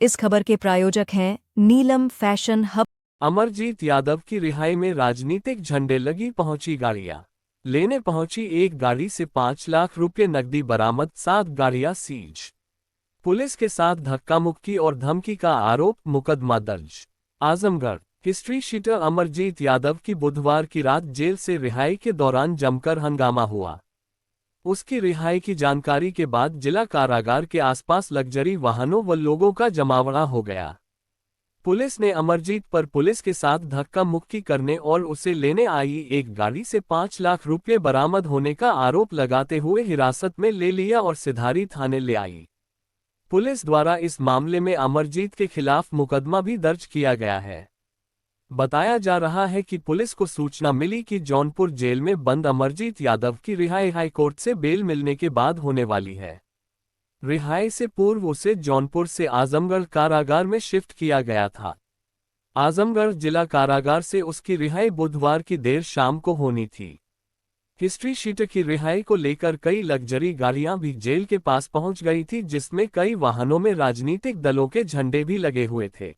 इस खबर के प्रायोजक हैं नीलम फैशन हब। अमरजीत यादव की रिहाई में राजनीतिक झंडे लगी पहुंची गाड़ियां लेने पहुंची। एक गाड़ी से 5 लाख रुपए नकदी बरामद, 7 गाड़ियां सीज। पुलिस के साथ धक्का मुक्की और धमकी का आरोप, मुकदमा दर्ज। आजमगढ़ हिस्ट्री शीटर अमरजीत यादव की बुधवार की रात जेल से रिहाई के दौरान जमकर हंगामा हुआ। उसकी रिहाई की जानकारी के बाद जिला कारागार के आसपास लग्जरी वाहनों व लोगों का जमावड़ा हो गया। पुलिस ने अमरजीत पर पुलिस के साथ धक्का मुक्की करने और उसे लेने आई एक गाड़ी से 5 लाख रुपए बरामद होने का आरोप लगाते हुए हिरासत में ले लिया और सिधारी थाने ले आई। पुलिस द्वारा इस मामले में अमरजीत के खिलाफ मुकदमा भी दर्ज किया गया है। बताया जा रहा है कि पुलिस को सूचना मिली कि जौनपुर जेल में बंद अमरजीत यादव की रिहाई हाईकोर्ट से बेल मिलने के बाद होने वाली है। रिहाई से पूर्व उसे जौनपुर से आजमगढ़ कारागार में शिफ्ट किया गया था। आजमगढ़ जिला कारागार से उसकी रिहाई बुधवार की देर शाम को होनी थी। हिस्ट्री शीटर की रिहाई को लेकर कई लग्जरी गाड़ियां भी जेल के पास पहुंच गई थी, जिसमें कई वाहनों में राजनीतिक दलों के झंडे भी लगे हुए थे।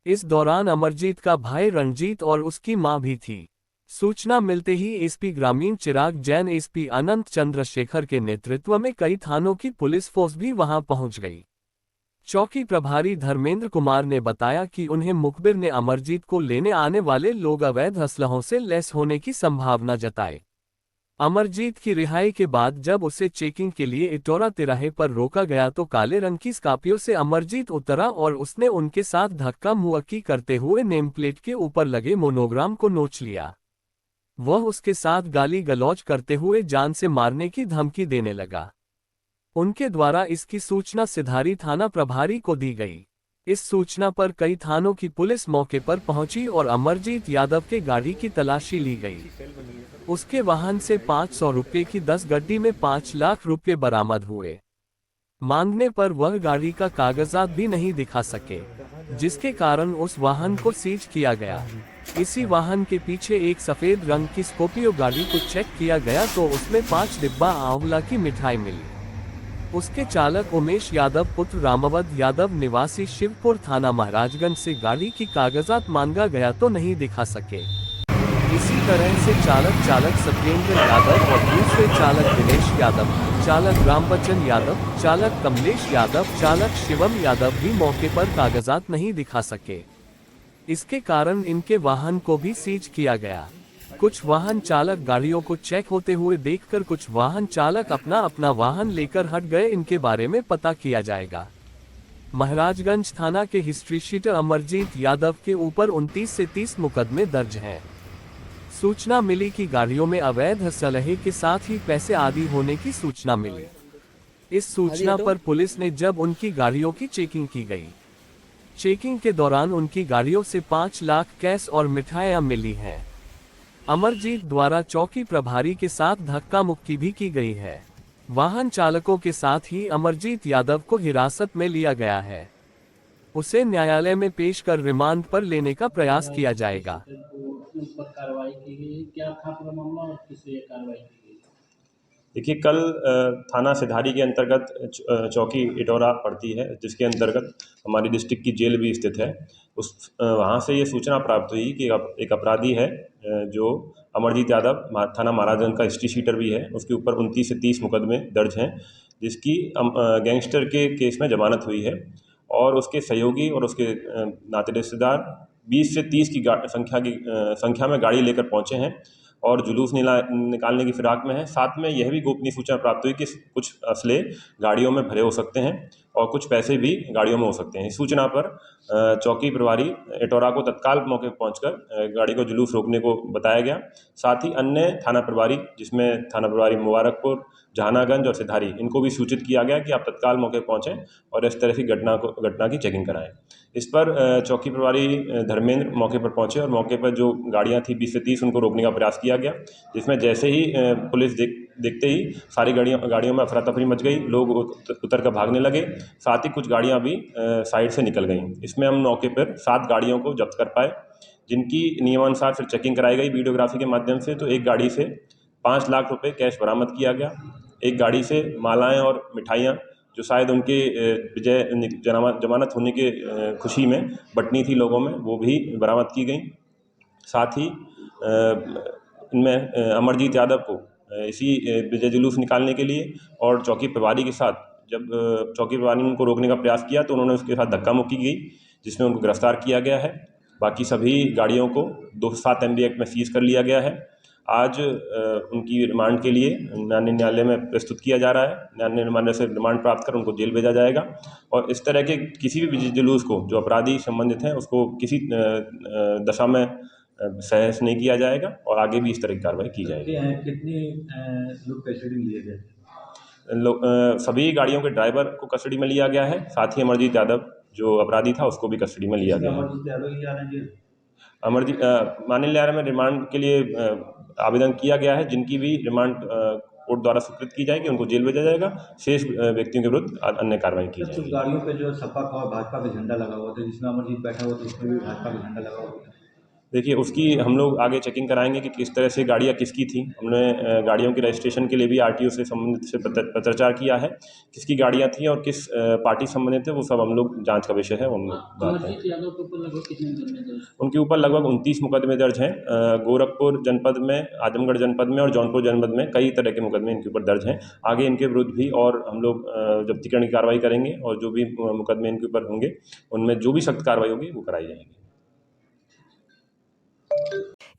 इस दौरान अमरजीत का भाई रणजीत और उसकी मां भी थी। सूचना मिलते ही एसपी ग्रामीण चिराग जैन, एसपी अनंत चंद्रशेखर के नेतृत्व में कई थानों की पुलिस फोर्स भी वहां पहुंच गई। चौकी प्रभारी धर्मेंद्र कुमार ने बताया कि उन्हें मुखबिर ने अमरजीत को लेने आने वाले लोग अवैध असलहों से लैस होने की संभावना जताई। अमरजीत की रिहाई के बाद जब उसे चेकिंग के लिए इटौरा तिराहे पर रोका गया तो काले रंग की स्कॉर्पियो से अमरजीत उतरा और उसने उनके साथ धक्का मुक्की करते हुए नेम प्लेट के ऊपर लगे मोनोग्राम को नोच लिया। वह उसके साथ गाली गलौज करते हुए जान से मारने की धमकी देने लगा। उनके द्वारा इसकी सूचना सिधारी थाना प्रभारी को दी गई। इस सूचना पर कई थानों की पुलिस मौके पर पहुंची और अमरजीत यादव के गाड़ी की तलाशी ली गई। उसके वाहन से 500 रुपये की 10 गड्डी में 5 लाख रुपये बरामद हुए। मांगने पर वह गाड़ी का कागजात भी नहीं दिखा सके, जिसके कारण उस वाहन को सीज किया गया। इसी वाहन के पीछे एक सफेद रंग की स्कॉर्पियो गाड़ी को चेक किया गया तो उसमें 5 डिब्बा आंवला की मिठाई मिली। उसके चालक उमेश यादव पुत्र रामावत यादव निवासी शिवपुर थाना महाराजगंज से गाड़ी की कागजात मांगा गया तो नहीं दिखा सके। इसी तरह से चालक सत्येंद्र यादव और दूसरे चालक दिनेश यादव, चालक रामबच्चन यादव, चालक कमलेश यादव, चालक शिवम यादव भी मौके पर कागजात नहीं दिखा सके। इसके कारण इनके वाहन को भी सीज किया गया। कुछ वाहन चालक गाड़ियों को चेक होते हुए देखकर कुछ वाहन चालक अपना वाहन लेकर हट गए। इनके बारे में पता किया जाएगा। महाराजगंज थाना के हिस्ट्री शीटर अमरजीत यादव के ऊपर 29 से 30 मुकदमे दर्ज हैं। सूचना मिली कि गाड़ियों में अवैध असलहे के साथ ही पैसे आदि होने की सूचना मिली। इस सूचना पर पुलिस ने जब उनकी गाड़ियों की चेकिंग की गई, चेकिंग के दौरान उनकी गाड़ियों से 5 लाख कैश और मिठाइयां मिली हैं। अमरजीत द्वारा चौकी प्रभारी के साथ धक्का मुक्की भी की गई है। वाहन चालकों के साथ ही अमरजीत यादव को हिरासत में लिया गया है। उसे न्यायालय में पेश कर रिमांड पर लेने का प्रयास किया जाएगा। कार्रवाई की गई, क्या था पूरा मामला और किस लिए कार्रवाई की गई? देखिए, कल थाना सिधारी के अंतर्गत चौकी इटौरा पड़ती है, जिसके अंतर्गत हमारी डिस्ट्रिक्ट की जेल भी स्थित है। वहाँ से ये सूचना प्राप्त हुई कि एक अपराधी है जो अमरजीत यादव, थाना महाराजगंज का हिस्ट्री शीटर भी है। उसके ऊपर 29 से 30 मुकदमे दर्ज हैं, जिसकी गैंगस्टर के केस में जमानत हुई है। और उसके सहयोगी और उसके नाते रिश्तेदार 20 से 30 की संख्या में गाड़ी लेकर पहुँचे हैं और जुलूस निकालने की फिराक में है। साथ में यह भी गोपनीय सूचना प्राप्त हुई कि कुछ असले गाड़ियों में भरे हो सकते हैं और कुछ पैसे भी गाड़ियों में हो सकते हैं। इस सूचना पर चौकी प्रभारी इटौरा को तत्काल मौके पर पहुंचकर गाड़ी को जुलूस रोकने को बताया गया। साथ ही अन्य थाना प्रभारी, जिसमें थाना प्रभारी मुबारकपुर, जहानागंज और सिधारी, इनको भी सूचित किया गया कि आप तत्काल मौके पर पहुँचें और इस तरह की घटना की चेकिंग कराएं। इस पर चौकी प्रभारी धर्मेंद्र मौके पर पहुंचे और मौके पर जो गाड़ियां थी 20 से 30, उनको रोकने का प्रयास किया गया, जिसमें जैसे ही पुलिस देखते ही सारी गाड़ियों में अफरा तफरी मच गई। लोग उतर कर भागने लगे। साथ ही कुछ गाड़ियां भी साइड से निकल गईं। इसमें हम मौके पर 7 गाड़ियों को जब्त कर पाए, जिनकी नियमानुसार फिर चेकिंग कराई गई वीडियोग्राफी के माध्यम से। तो एक गाड़ी से 5 लाख रुपये कैश बरामद किया गया। एक गाड़ी से मालाएँ और मिठाइयाँ जो शायद उनके जमानत होने के खुशी में बंटनी थी लोगों में, वो भी बरामद की गई। साथ ही इनमें अमरजीत यादव को इसी विजय जुलूस निकालने के लिए और चौकी प्रभारी के साथ जब चौकी प्रभारी ने उनको रोकने का प्रयास किया तो उन्होंने उसके साथ धक्का मुक्की की, जिसमें उनको गिरफ्तार किया गया है। बाकी सभी गाड़ियों को 207 MB एक्ट में सीज़ कर लिया गया है। आज उनकी रिमांड के लिए न्यायालय में प्रस्तुत किया जा रहा है। न्यायालय से रिमांड प्राप्त कर उनको जेल भेजा जाएगा और इस तरह के किसी भी जुलूस को जो अपराधी संबंधित हैं उसको किसी दशा में सहस नहीं किया जाएगा और आगे भी इस तरह की कार्रवाई की जाएगी। कितनी लोग कस्टडी में लिए गए? सभी गाड़ियों के ड्राइवर को कस्टडी में लिया गया है। साथ ही अमरजीत यादव जो अपराधी था उसको भी कस्टडी में लिया गया है। अमरजीत माननीय न्यायालय में रिमांड के लिए आवेदन किया गया है। जिनकी भी रिमांड कोर्ट द्वारा स्वीकृत की जाएगी उनको जेल भेजा जाएगा। शेष व्यक्तियों के विरुद्ध अन्य कार्रवाई की जाएगी। गाड़ियों पे जो सपा का और भाजपा का झंडा लगा हुआ था, जिसमें अमरजीत बैठा हुआ था उसमें भी भाजपा का झंडा लगा हुआ था। देखिए, उसकी हम लोग आगे चेकिंग कराएंगे कि किस तरह से गाड़ियाँ किसकी थी। हमने गाड़ियों के रजिस्ट्रेशन के लिए भी RTO से संबंधित से पत्राचार किया है। किसकी गाड़ियाँ थी और किस पार्टी संबंधित है वो सब हम लोग जांच का विषय है। अमरजीत यादव के ऊपर लगभग कितने मुकदमे दर्ज? उनके ऊपर लगभग 29 मुकदमे दर्ज हैं। गोरखपुर जनपद में, आजमगढ़ जनपद में और जौनपुर जनपद में कई तरह के मुकदमे इनके ऊपर दर्ज हैं। आगे इनके विरुद्ध भी और हम लोग जब्तीकरण की कार्रवाई करेंगे और जो भी मुकदमे इनके ऊपर होंगे उनमें जो भी सख्त कार्रवाई होगी वो कराई जाएगी।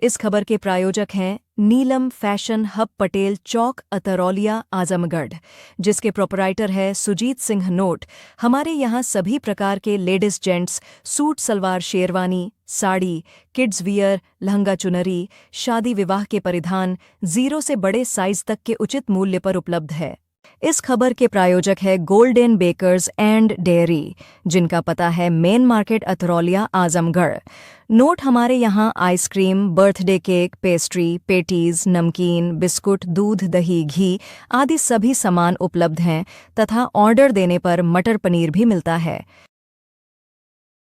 इस खबर के प्रायोजक हैं नीलम फैशन हब, पटेल चौक, अतरौलिया, आजमगढ़, जिसके प्रोपराइटर है सुजीत सिंह नोट। हमारे यहाँ सभी प्रकार के ladies gents suit, salwar, sherwani, sari, kids wear, lehenga, चुनरी, शादी विवाह के परिधान 0 से बड़े साइज तक के उचित मूल्य पर उपलब्ध है। इस खबर के प्रायोजक है गोल्डन बेकर्स एंड डेयरी, जिनका पता है main market, Atraulia, Azamgarh. Note हमारे यहाँ ice cream, birthday cake, pastry, patties, नमकीन, बिस्कुट, दूध, दही, घी आदि सभी सामान उपलब्ध हैं तथा ऑर्डर देने पर मटर पनीर भी मिलता है।